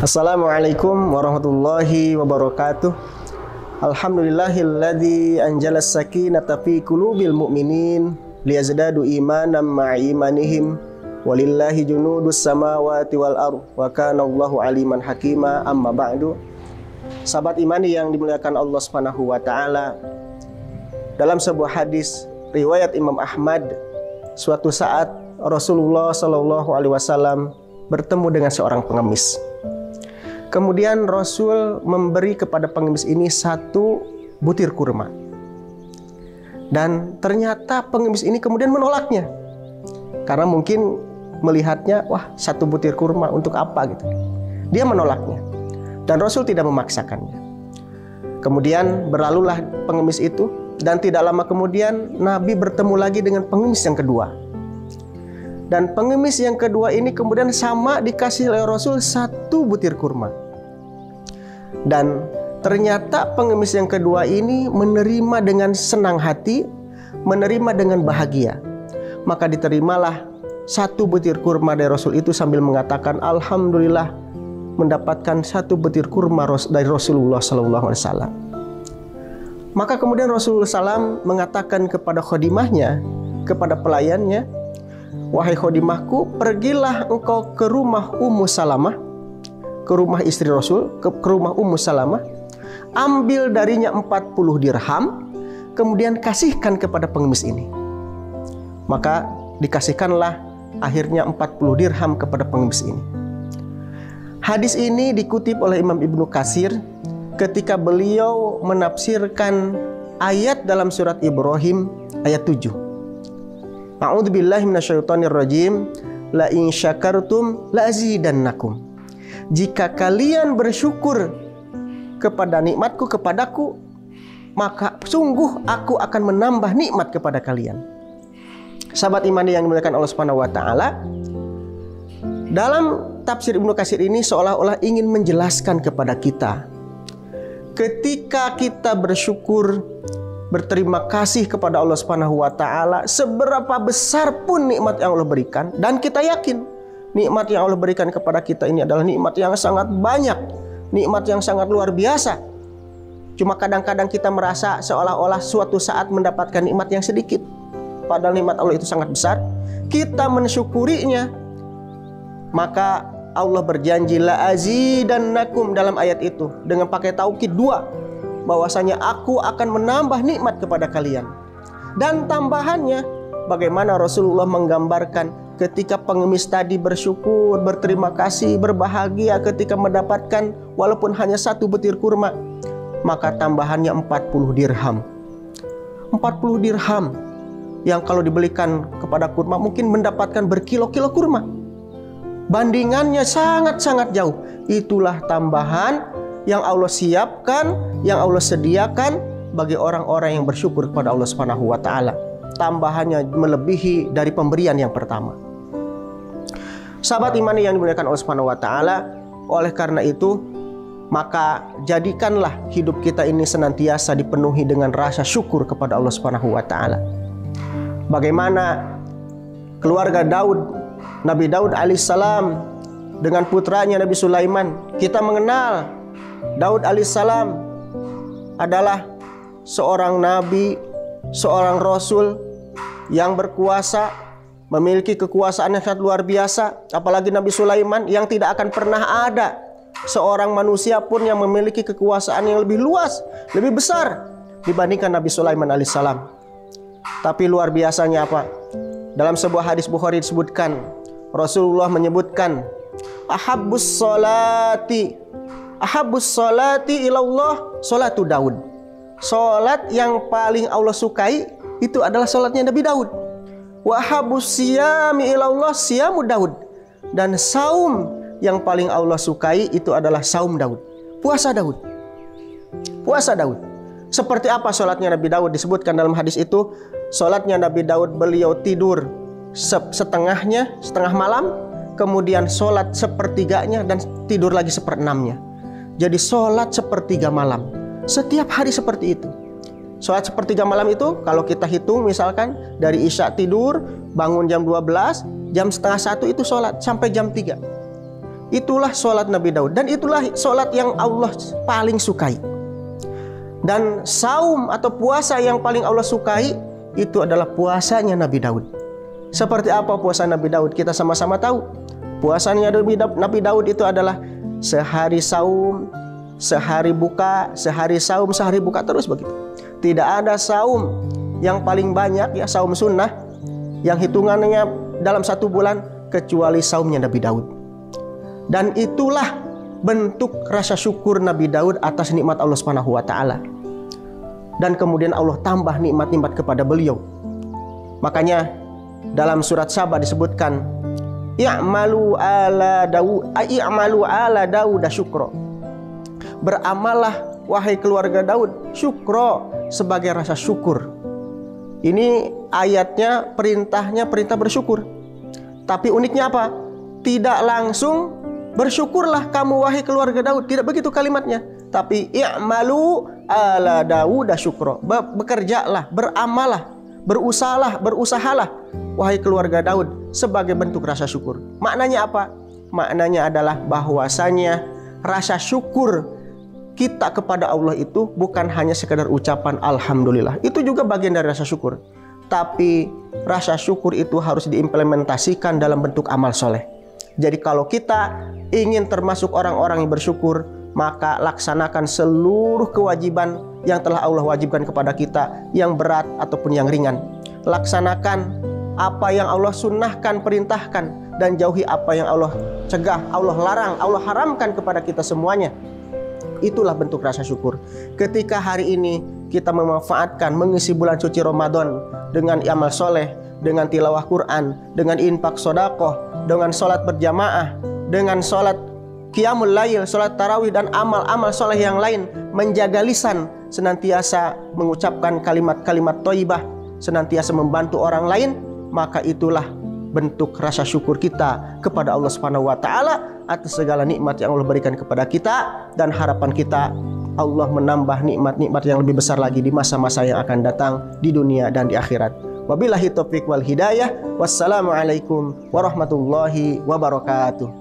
Assalamualaikum warahmatullahi wabarakatuh. Alhamdulillahilladzi anjalas sakinata fi qulubil mu'minin liyazdadu imanan ma'a imanihim walillahi junudus samawati wal ardh wa kana Allahu aliman hakima. Amma ba'du. Sahabat imani yang dimuliakan Allah Subhanahu wa taala, dalam sebuah hadis riwayat Imam Ahmad, suatu saat Rasulullah Shallallahu alaihi wasallam bertemu dengan seorang pengemis. Kemudian Rasul memberi kepada pengemis ini satu butir kurma. Dan ternyata pengemis ini kemudian menolaknya. Karena mungkin melihatnya, wah, satu butir kurma untuk apa gitu. Dia menolaknya. Dan Rasul tidak memaksakannya. Kemudian berlalulah pengemis itu, dan tidak lama kemudian Nabi bertemu lagi dengan pengemis yang kedua. Dan pengemis yang kedua ini kemudian sama dikasih oleh Rasul satu butir kurma. Dan ternyata pengemis yang kedua ini menerima dengan senang hati, menerima dengan bahagia. Maka diterimalah satu butir kurma dari Rasul itu sambil mengatakan, Alhamdulillah mendapatkan satu butir kurma dari Rasulullah SAW. Maka kemudian Rasulullah SAW mengatakan kepada khodimahnya, kepada pelayannya, wahai khodimahku, pergilah engkau ke rumah Ummu Salamah, ke rumah istri Rasul, ke rumah Ummu Salamah, ambil darinya 40 dirham, kemudian kasihkan kepada pengemis ini. Maka dikasihkanlah akhirnya 40 dirham kepada pengemis ini. Hadis ini dikutip oleh Imam Ibnu Katsir ketika beliau menafsirkan ayat dalam surat Ibrahim ayat 7. A'udzubillahi minasyaitonirrajim. La in syakartum la azidannakum. Jika kalian bersyukur kepada nikmatku kepadaku, maka sungguh aku akan menambah nikmat kepada kalian. Sahabat imani yang dimuliakan Allah Subhanahu wa taala, dalam tafsir Ibnu Katsir ini seolah-olah ingin menjelaskan kepada kita, ketika kita bersyukur, berterima kasih kepada Allah Subhanahu wa taala, seberapa besar pun nikmat yang Allah berikan, dan kita yakin nikmat yang Allah berikan kepada kita ini adalah nikmat yang sangat banyak, nikmat yang sangat luar biasa. Cuma kadang-kadang kita merasa seolah-olah suatu saat mendapatkan nikmat yang sedikit, padahal nikmat Allah itu sangat besar. Kita mensyukurinya, maka Allah berjanji la azidannakum dalam ayat itu dengan pakai taukid 2, bahwasanya aku akan menambah nikmat kepada kalian. Dan tambahannya, bagaimana Rasulullah menggambarkan ketika pengemis tadi bersyukur, berterima kasih, berbahagia ketika mendapatkan walaupun hanya satu butir kurma, maka tambahannya 40 dirham. 40 dirham yang kalau dibelikan kepada kurma mungkin mendapatkan berkilo-kilo kurma. Bandingannya sangat-sangat jauh. Itulah tambahan yang Allah siapkan, yang Allah sediakan bagi orang-orang yang bersyukur kepada Allah Subhanahu wa taala. Tambahannya melebihi dari pemberian yang pertama. Sahabat imani yang dimuliakan Allah Subhanahu wa taala, oleh karena itu, maka jadikanlah hidup kita ini senantiasa dipenuhi dengan rasa syukur kepada Allah Subhanahu wa taala. Bagaimana keluarga Daud, Nabi Daud alaihissalam dengan putranya Nabi Sulaiman. Kita mengenal Daud alaihissalam adalah seorang nabi, seorang rasul yang berkuasa, memiliki kekuasaan yang sangat luar biasa. Apalagi Nabi Sulaiman yang tidak akan pernah ada seorang manusia pun yang memiliki kekuasaan yang lebih luas, lebih besar dibandingkan Nabi Sulaiman alaihissalam. Tapi luar biasanya apa? Dalam sebuah hadis Bukhari disebutkan, Rasulullah menyebutkan, ahabbus salati ilallah salatu Daud. Salat yang paling Allah sukai itu adalah salatnya Nabi Daud. Wa ahabbus siyami ilallah siyamu Daud. Dan saum yang paling Allah sukai itu adalah saum Daud, puasa Daud. Puasa Daud. Seperti apa salatnya Nabi Daud? Disebutkan dalam hadis itu, salatnya Nabi Daud, beliau tidur setengahnya, setengah malam, kemudian sholat sepertiganya, dan tidur lagi seperenamnya. Jadi sholat sepertiga malam, setiap hari seperti itu. Sholat sepertiga malam itu kalau kita hitung misalkan dari Isya tidur, bangun jam 12, jam setengah 1 itu sholat sampai jam 3. Itulah sholat Nabi Daud, dan itulah sholat yang Allah paling sukai. Dan saum atau puasa yang paling Allah sukai itu adalah puasanya Nabi Daud. Seperti apa puasa Nabi Daud? Kita sama-sama tahu. Puasanya Nabi Daud itu adalah sehari saum, sehari buka, sehari saum, sehari buka, terus begitu. Tidak ada saum yang paling banyak, ya saum sunnah, yang hitungannya dalam 1 bulan, kecuali saumnya Nabi Daud. Dan itulah bentuk rasa syukur Nabi Daud atas nikmat Allah Subhanahu wa taala. Dan kemudian Allah tambah nikmat-nikmat kepada beliau. Makanya dalam surat Saba disebutkan, i'malu ala Daud syukra. Beramallah wahai keluarga Daud syukra, sebagai rasa syukur. Ini ayatnya, perintah bersyukur. Tapi uniknya apa? Tidak langsung bersyukurlah kamu wahai keluarga Daud, tidak begitu kalimatnya. Tapi i'malu ala Daud syukra. Bekerjalah, beramallah, berusahalah wahai keluarga Daud sebagai bentuk rasa syukur. Maknanya apa? Maknanya adalah bahwasanya rasa syukur kita kepada Allah itu bukan hanya sekadar ucapan alhamdulillah. Itu juga bagian dari rasa syukur. Tapi rasa syukur itu harus diimplementasikan dalam bentuk amal soleh. Jadi kalau kita ingin termasuk orang-orang yang bersyukur, maka laksanakan seluruh kewajiban yang telah Allah wajibkan kepada kita, yang berat ataupun yang ringan. Laksanakan apa yang Allah sunnahkan, perintahkan, dan jauhi apa yang Allah cegah, Allah larang, Allah haramkan kepada kita semuanya. Itulah bentuk rasa syukur. Ketika hari ini kita memanfaatkan mengisi bulan suci Ramadan dengan amal soleh, dengan tilawah Quran, dengan infak sedekah, dengan sholat berjamaah, dengan sholat qiyamul lail, sholat tarawih, dan amal-amal soleh yang lain, menjaga lisan, senantiasa mengucapkan kalimat-kalimat thayyibah, senantiasa membantu orang lain, maka itulah bentuk rasa syukur kita kepada Allah Subhanahu wa taala atas segala nikmat yang Allah berikan kepada kita, dan harapan kita Allah menambah nikmat-nikmat yang lebih besar lagi di masa-masa yang akan datang di dunia dan di akhirat. Wabillahi taufiq wal hidayah. Wassalamualaikum warahmatullahi wabarakatuh.